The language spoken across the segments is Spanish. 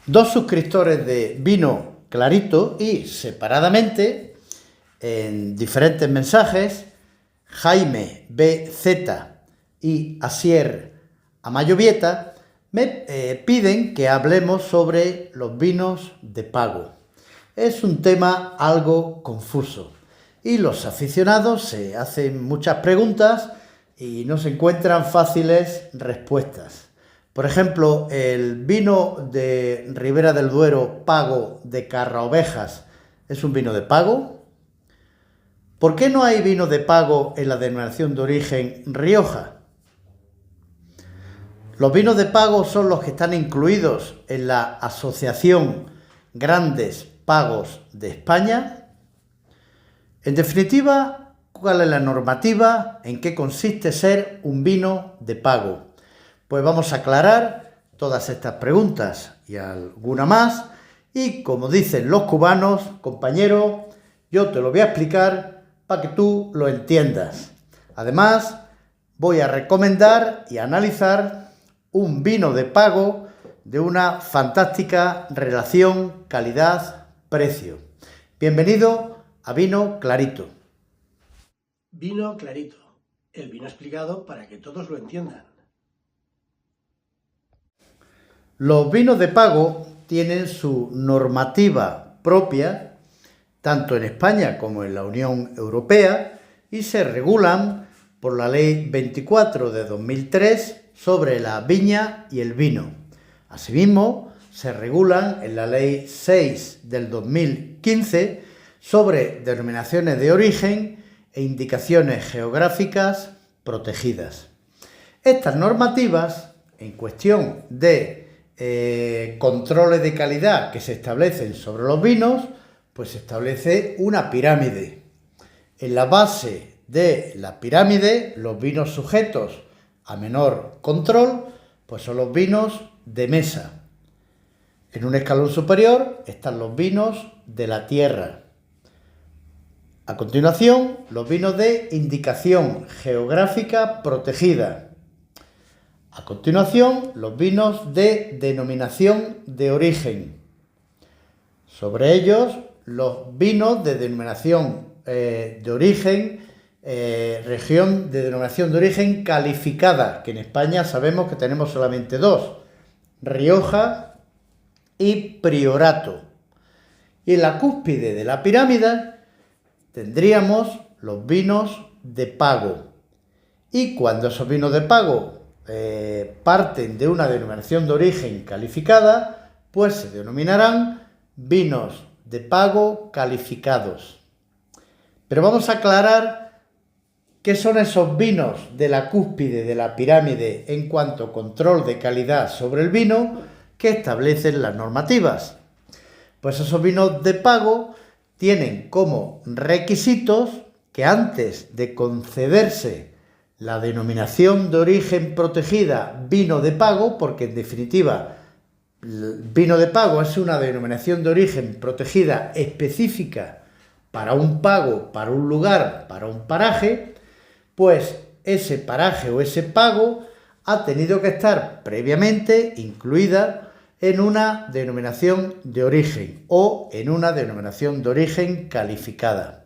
Dos suscriptores de Vino Clarito y separadamente, en diferentes mensajes, Jaime BZ y Asier Amayovieta me piden que hablemos sobre los vinos de pago. Es un tema algo confuso y los aficionados se hacen muchas preguntas y no se encuentran fáciles respuestas. Por ejemplo, el vino de Ribera del Duero Pago de Carraovejas, ¿es un vino de pago? ¿Por qué no hay vino de pago en la denominación de origen Rioja? ¿Los vinos de pago son los que están incluidos en la Asociación Grandes Pagos de España? En definitiva, ¿cuál es la normativa? ¿En qué consiste ser un vino de pago? Pues vamos a aclarar todas estas preguntas y alguna más. Y como dicen los cubanos, compañero, yo te lo voy a explicar para que tú lo entiendas. Además, voy a recomendar y analizar un vino de pago de una fantástica relación calidad-precio. Bienvenido a Vino Clarito. Vino Clarito, el vino explicado para que todos lo entiendan. Los vinos de pago tienen su normativa propia, tanto en España como en la Unión Europea, y se regulan por la Ley 24 de 2003 sobre la viña y el vino. Asimismo, se regulan en la Ley 6 del 2015 sobre denominaciones de origen e indicaciones geográficas protegidas. Estas normativas, en cuestión de controles de calidad que se establecen sobre los vinos, pues se establece una pirámide. En la base de la pirámide, los vinos sujetos a menor control, pues son los vinos de mesa. En un escalón superior están los vinos de la tierra. A continuación, los vinos de indicación geográfica protegida. A continuación, los vinos de denominación de origen. Sobre ellos, los vinos de denominación de origen, región de denominación de origen calificada, que en España sabemos que tenemos solamente dos, Rioja y Priorato. Y en la cúspide de la pirámide tendríamos los vinos de pago. Y cuando esos vinos de pago parten de una denominación de origen calificada, pues se denominarán vinos de pago calificados. Pero vamos a aclarar qué son esos vinos de la cúspide de la pirámide en cuanto a control de calidad sobre el vino que establecen las normativas. Pues esos vinos de pago tienen como requisitos que antes de concederse la denominación de origen protegida vino de pago, porque en definitiva el vino de pago es una denominación de origen protegida específica para un pago, para un lugar, para un paraje, pues ese paraje o ese pago ha tenido que estar previamente incluida en una denominación de origen o en una denominación de origen calificada.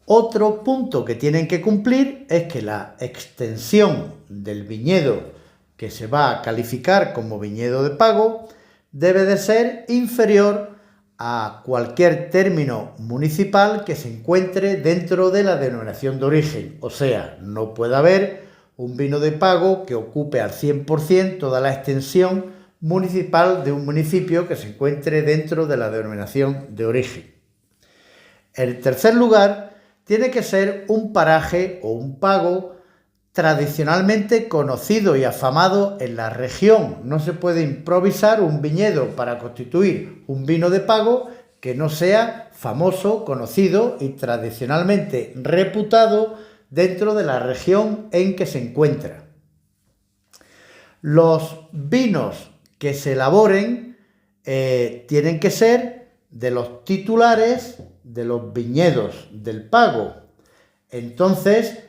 Otro punto que tienen que cumplir es que la extensión del viñedo que se va a calificar como viñedo de pago debe de ser inferior a cualquier término municipal que se encuentre dentro de la denominación de origen. O sea, no puede haber un vino de pago que ocupe al 100% toda la extensión municipal de un municipio que se encuentre dentro de la denominación de origen. En tercer lugar, tiene que ser un paraje o un pago tradicionalmente conocido y afamado en la región. No se puede improvisar un viñedo para constituir un vino de pago que no sea famoso, conocido y tradicionalmente reputado dentro de la región en que se encuentra. Los vinos que se elaboren tienen que ser de los titulares de los viñedos del pago. Entonces,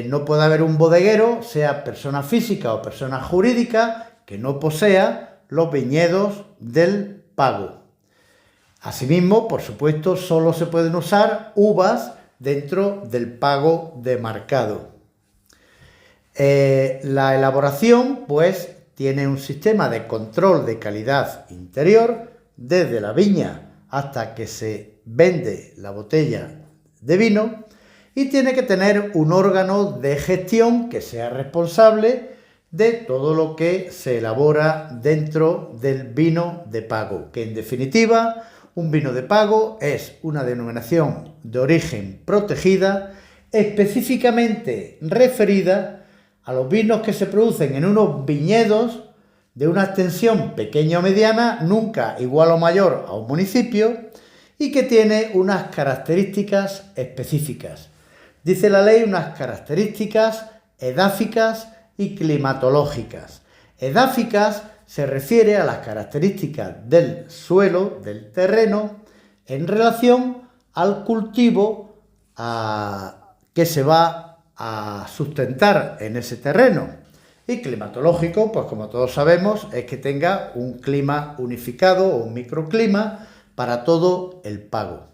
no puede haber un bodeguero, sea persona física o persona jurídica, que no posea los viñedos del pago. Asimismo, por supuesto, solo se pueden usar uvas dentro del pago demarcado. La elaboración, pues, tiene un sistema de control de calidad interior desde la viña hasta que se vende la botella de vino y tiene que tener un órgano de gestión que sea responsable de todo lo que se elabora dentro del vino de pago, que en definitiva un vino de pago es una denominación de origen protegida específicamente referida a los vinos que se producen en unos viñedos de una extensión pequeña o mediana, nunca igual o mayor a un municipio, y que tiene unas características específicas. Dice la ley unas características edáficas y climatológicas. Edáficas se refiere a las características del suelo, del terreno, en relación al cultivo que se va a sustentar en ese terreno. Y climatológico, pues como todos sabemos, es que tenga un clima unificado o un microclima para todo el pago.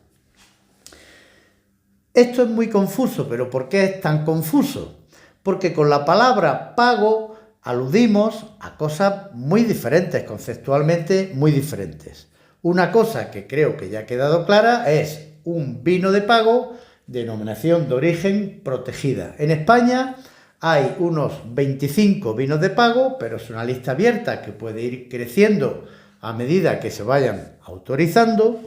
Esto es muy confuso, pero ¿por qué es tan confuso? Porque con la palabra pago aludimos a cosas muy diferentes, conceptualmente muy diferentes. Una cosa que creo que ya ha quedado clara es un vino de pago, denominación de origen protegida. En España hay unos 25 vinos de pago, pero es una lista abierta que puede ir creciendo a medida que se vayan autorizando.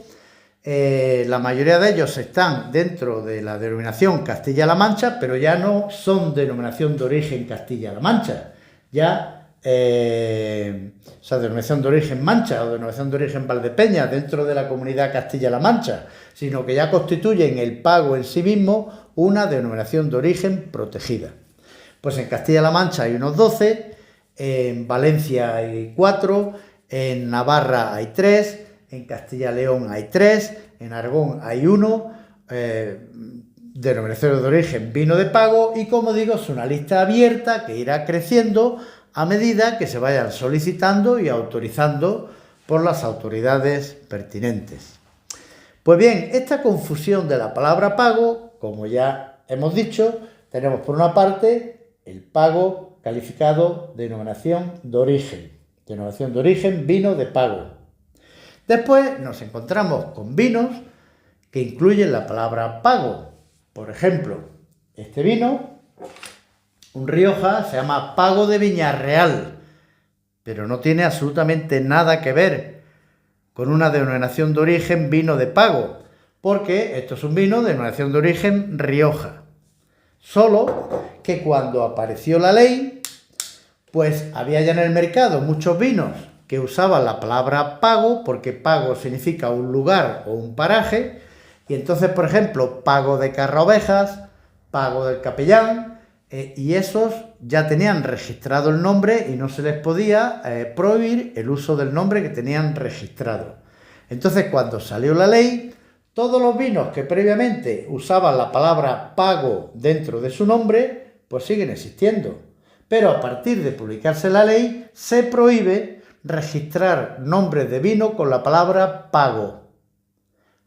La mayoría de ellos están dentro de la denominación Castilla-La Mancha, pero ya no son denominación de origen Castilla-La Mancha. Ya, denominación de origen Mancha o denominación de origen Valdepeñas dentro de la comunidad Castilla-La Mancha, sino que ya constituyen el pago en sí mismo una denominación de origen protegida. Pues en Castilla-La Mancha hay unos 12, en Valencia hay 4, en Navarra hay 3, en Castilla-León hay 3, en Aragón hay 1, denominaciones de origen vino de pago y, como digo, es una lista abierta que irá creciendo a medida que se vayan solicitando y autorizando por las autoridades pertinentes. Pues bien, esta confusión de la palabra pago, como ya hemos dicho, tenemos por una parte el pago calificado denominación de origen vino de pago. Después nos encontramos con vinos que incluyen la palabra pago. Por ejemplo, este vino, un Rioja, se llama Pago de Viñarreal, pero no tiene absolutamente nada que ver con una denominación de origen vino de pago, porque esto es un vino de denominación de origen Rioja. Solo que cuando apareció la ley, pues había ya en el mercado muchos vinos que usaban la palabra pago, porque pago significa un lugar o un paraje, y entonces, por ejemplo, Pago de Carraovejas, Pago del Capellán, y esos ya tenían registrado el nombre y no se les podía prohibir el uso del nombre que tenían registrado. Entonces, cuando salió la ley, todos los vinos que previamente usaban la palabra pago dentro de su nombre, pues siguen existiendo. Pero a partir de publicarse la ley, se prohíbe registrar nombres de vino con la palabra pago.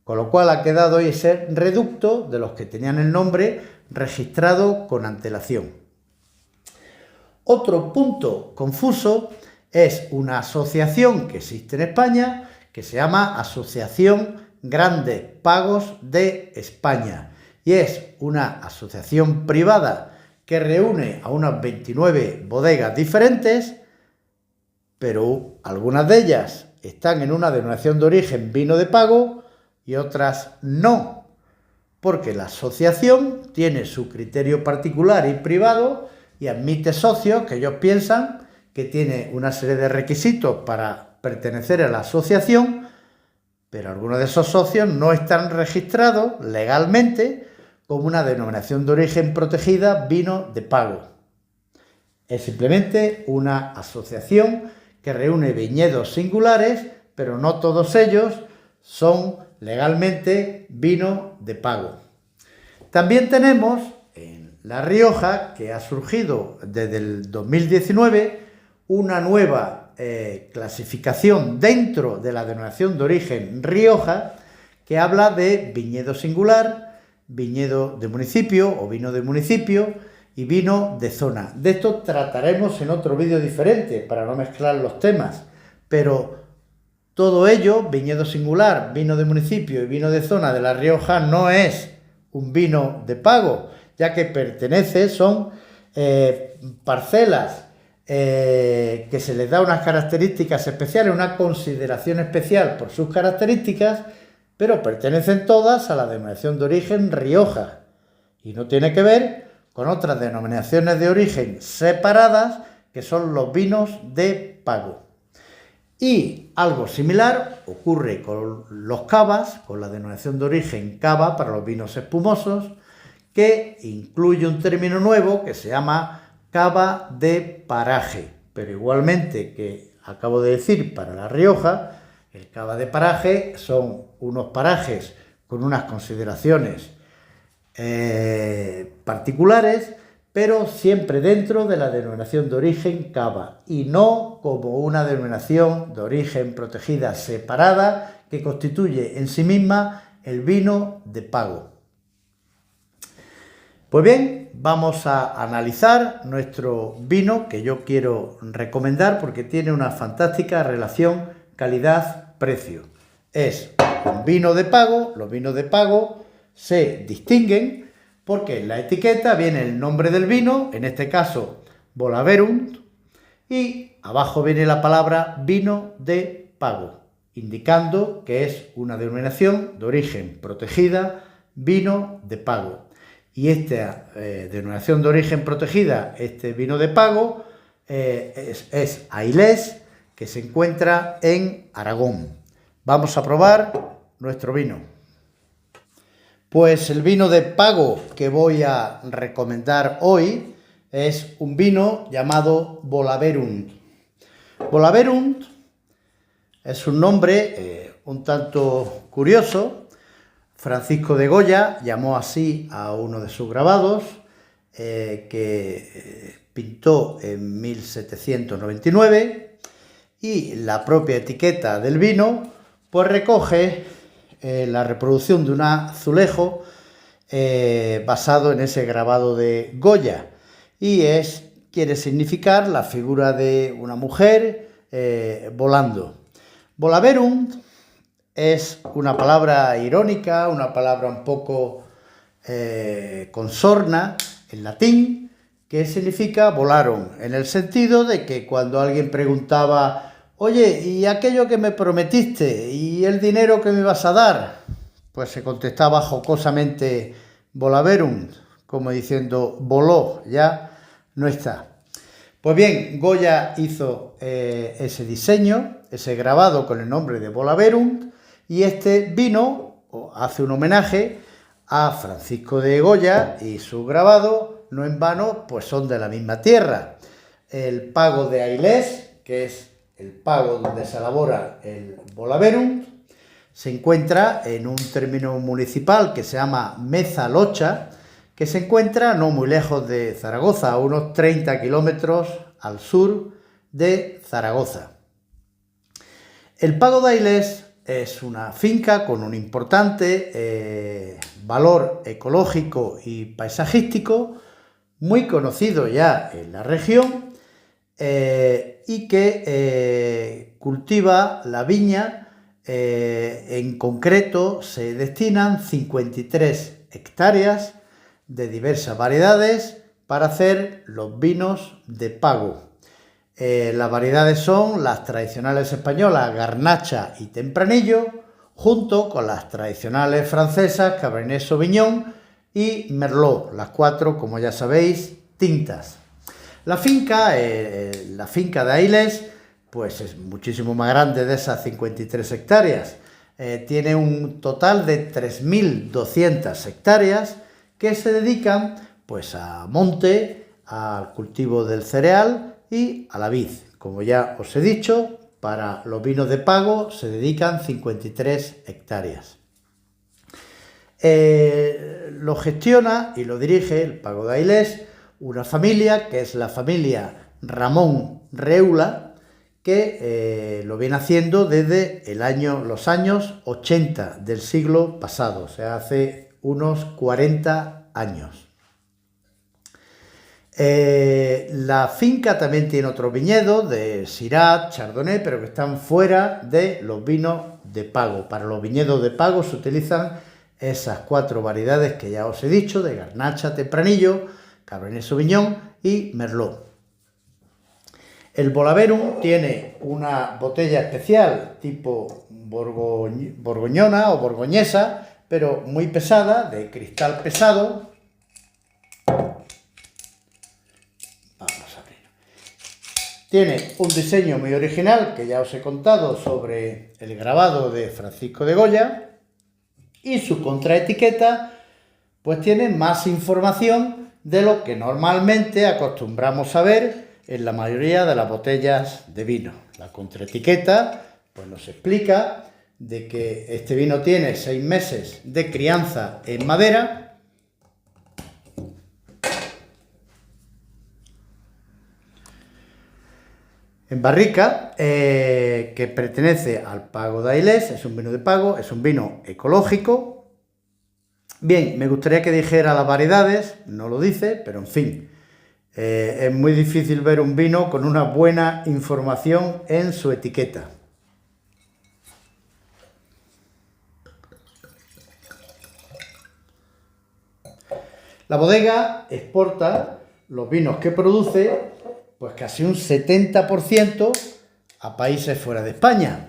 Con lo cual ha quedado hoy ese reducto de los que tenían el nombre registrado con antelación. Otro punto confuso es una asociación que existe en España que se llama Asociación Grandes Pagos de España y es una asociación privada que reúne a unas 29 bodegas diferentes, pero algunas de ellas están en una denominación de origen vino de pago y otras no, porque la asociación tiene su criterio particular y privado y admite socios que ellos piensan que tiene una serie de requisitos para pertenecer a la asociación, pero algunos de esos socios no están registrados legalmente como una denominación de origen protegida vino de pago. Es simplemente una asociación que reúne viñedos singulares, pero no todos ellos son legalmente vino de pago. También tenemos en La Rioja, que ha surgido desde el 2019, una nueva clasificación dentro de la denominación de origen Rioja, que habla de viñedo singular, viñedo de municipio o vino de municipio y vino de zona. De esto trataremos en otro vídeo diferente para no mezclar los temas, pero todo ello, viñedo singular, vino de municipio y vino de zona de La Rioja, no es un vino de pago, ya que son parcelas que se les da unas características especiales, una consideración especial por sus características, pero pertenecen todas a la denominación de origen Rioja y no tiene que ver con otras denominaciones de origen separadas que son los vinos de pago. Y algo similar ocurre con los cavas, con la denominación de origen cava para los vinos espumosos, que incluye un término nuevo que se llama cava de paraje, pero igualmente que acabo de decir para La Rioja, el cava de paraje son unos parajes con unas consideraciones particulares, pero siempre dentro de la denominación de origen cava y no como una denominación de origen protegida separada que constituye en sí misma el vino de pago. Pues bien, vamos a analizar nuestro vino que yo quiero recomendar porque tiene una fantástica relación calidad-precio. Es un vino de pago, los vinos de pago se distinguen porque en la etiqueta viene el nombre del vino, en este caso Bolaverunt, y abajo viene la palabra vino de pago, indicando que es una denominación de origen protegida, vino de pago. Y esta denominación de origen protegida, este vino de pago, es Ailés, que se encuentra en Aragón. Vamos a probar nuestro vino. Pues el vino de pago que voy a recomendar hoy es un vino llamado Bolaverunt. Bolaverunt es un nombre un tanto curioso. Francisco de Goya llamó así a uno de sus grabados que pintó en 1799 y la propia etiqueta del vino pues recoge la reproducción de un azulejo basado en ese grabado de Goya y quiere significar la figura de una mujer volando. Bolaverunt es una palabra irónica, una palabra un poco con sorna en latín, que significa volaron, en el sentido de que cuando alguien preguntaba, oye, ¿y aquello que me prometiste? ¿Y el dinero que me ibas a dar? Pues se contestaba jocosamente Bolaverunt, como diciendo, voló, ya no está. Pues bien, Goya hizo ese diseño, ese grabado con el nombre de Bolaverunt, y este vino hace un homenaje a Francisco de Goya y su grabado, no en vano, pues son de la misma tierra. El pago de Ailés, que es el pago donde se elabora el Bolaverunt, se encuentra en un término municipal que se llama Mezalocha, que se encuentra no muy lejos de Zaragoza, a unos 30 kilómetros al sur de Zaragoza. El pago de Ailés es una finca con un importante valor ecológico y paisajístico, muy conocido ya en la región y que cultiva la viña. En concreto se destinan 53 hectáreas de diversas variedades para hacer los vinos de pago. Las variedades son las tradicionales españolas Garnacha y Tempranillo, junto con las tradicionales francesas Cabernet Sauvignon y Merlot, las cuatro, como ya sabéis, tintas. La finca de Ailés, pues es muchísimo más grande de esas 53 hectáreas. tiene un total de 3.200 hectáreas que se dedican pues a monte, al cultivo del cereal y a la vid. Como ya os he dicho, para los vinos de pago se dedican 53 hectáreas. Lo gestiona y lo dirige el Pago de Ailés una familia que es la familia Ramón Reula, que lo viene haciendo desde los años 80 del siglo pasado, o sea, hace unos 40 años. La finca también tiene otros viñedos de Syrah, Chardonnay, pero que están fuera de los vinos de pago. Para los viñedos de pago se utilizan esas 4 variedades que ya os he dicho, de Garnacha, Tempranillo, Cabernet Sauvignon y Merlot. El Bolaverum tiene una botella especial tipo borgoñona o borgoñesa, pero muy pesada, de cristal pesado. Tiene un diseño muy original, que ya os he contado, sobre el grabado de Francisco de Goya, y su contraetiqueta pues tiene más información de lo que normalmente acostumbramos a ver en la mayoría de las botellas de vino. La contraetiqueta pues nos explica de que este vino tiene 6 meses de crianza en madera, en barrica, que pertenece al Pago de Ailés, es un vino de pago, es un vino ecológico. Bien, me gustaría que dijera las variedades, no lo dice, pero en fin, es muy difícil ver un vino con una buena información en su etiqueta. La bodega exporta los vinos que produce, pues casi un 70% a países fuera de España.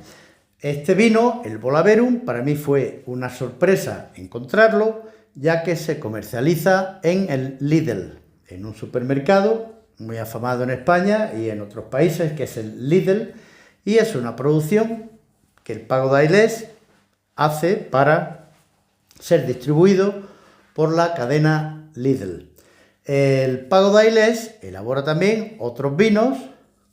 Este vino, el Bolaverum, para mí fue una sorpresa encontrarlo, ya que se comercializa en el Lidl, en un supermercado muy afamado en España y en otros países, que es el Lidl, y es una producción que el Pago de Ailés hace para ser distribuido por la cadena Lidl. El Pago de Ailés elabora también otros vinos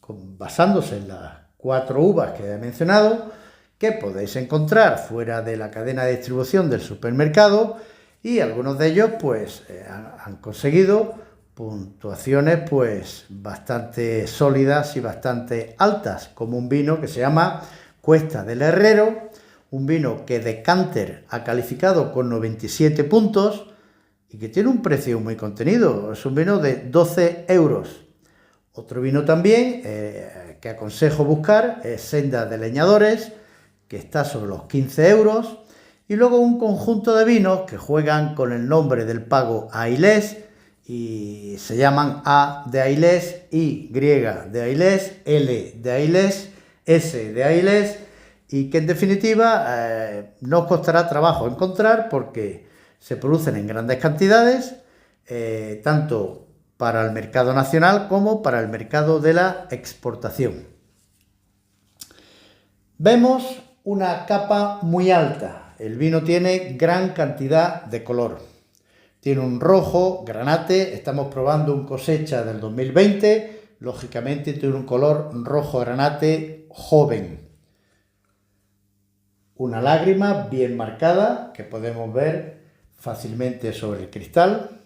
basándose en las 4 uvas que he mencionado, que podéis encontrar fuera de la cadena de distribución del supermercado, y algunos de ellos pues han conseguido puntuaciones pues bastante sólidas y bastante altas, como un vino que se llama Cuesta del Herrero, un vino que Decanter ha calificado con 97 puntos y que tiene un precio muy contenido, es un vino de 12 euros. Otro vino también que aconsejo buscar es Senda de Leñadores, que está sobre los 15 euros. Y luego un conjunto de vinos que juegan con el nombre del Pago Ailés y se llaman A de Ailés, Y de Ailés, L de Ailés, S de Ailés, y que en definitiva no os costará trabajo encontrar porque se producen en grandes cantidades, tanto para el mercado nacional como para el mercado de la exportación. Vemos una capa muy alta. El vino tiene gran cantidad de color. Tiene un rojo granate. Estamos probando un cosecha del 2020. Lógicamente tiene un color rojo granate joven. Una lágrima bien marcada que podemos ver fácilmente sobre el cristal.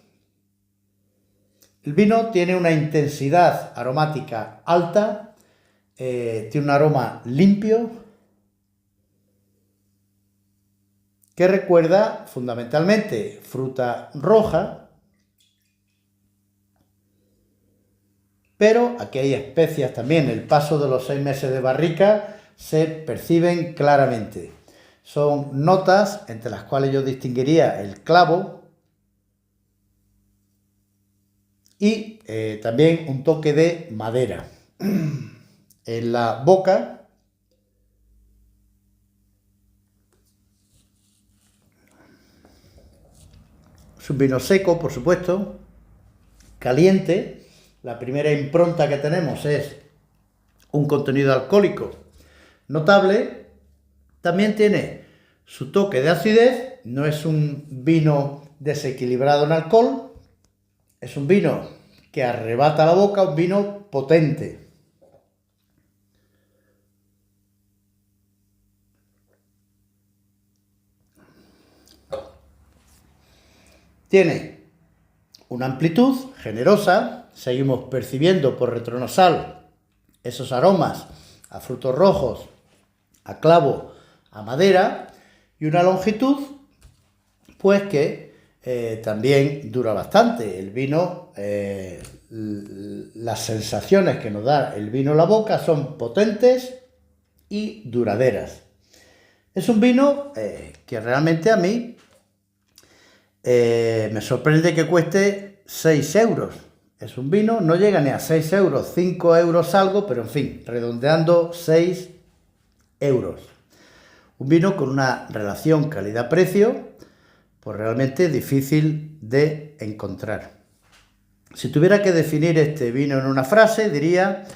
El vino tiene una intensidad aromática alta. Tiene un aroma limpio, que recuerda fundamentalmente fruta roja, pero aquí hay especias también. El paso de los 6 meses de barrica se perciben claramente. Son notas entre las cuales yo distinguiría el clavo y también un toque de madera. En la boca es un vino seco, por supuesto, caliente. La primera impronta que tenemos es un contenido alcohólico notable. También tiene su toque de acidez, no es un vino desequilibrado en alcohol, es un vino que arrebata la boca, un vino potente. Tiene una amplitud generosa, seguimos percibiendo por retronasal esos aromas a frutos rojos, a clavo, a madera, y una longitud pues que también dura bastante. El vino, las sensaciones que nos da el vino en la boca son potentes y duraderas. Es un vino que realmente a mí me sorprende que cueste 6 euros. Es un vino, no llega ni a 6 euros, 5 euros algo, pero en fin, redondeando 6 euros. Un vino con una relación calidad-precio, pues realmente difícil de encontrar. Si tuviera que definir este vino en una frase, diría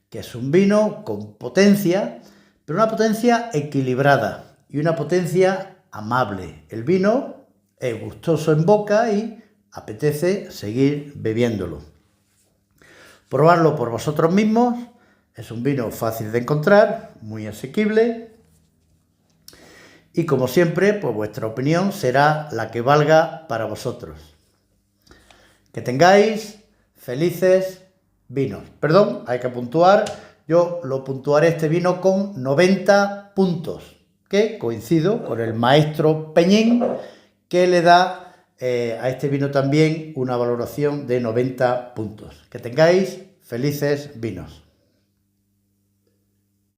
que es un vino con potencia, pero una potencia equilibrada y una potencia amable. El vino es gustoso en boca y apetece seguir bebiéndolo. Probarlo por vosotros mismos. Es un vino fácil de encontrar, muy asequible. Y como siempre, pues vuestra opinión será la que valga para vosotros. Que tengáis felices vinos. Perdón, hay que puntuar. Yo lo puntuaré este vino con 90 puntos, que coincido con el maestro Peñín, que le da a este vino también una valoración de 90 puntos. Que tengáis felices vinos.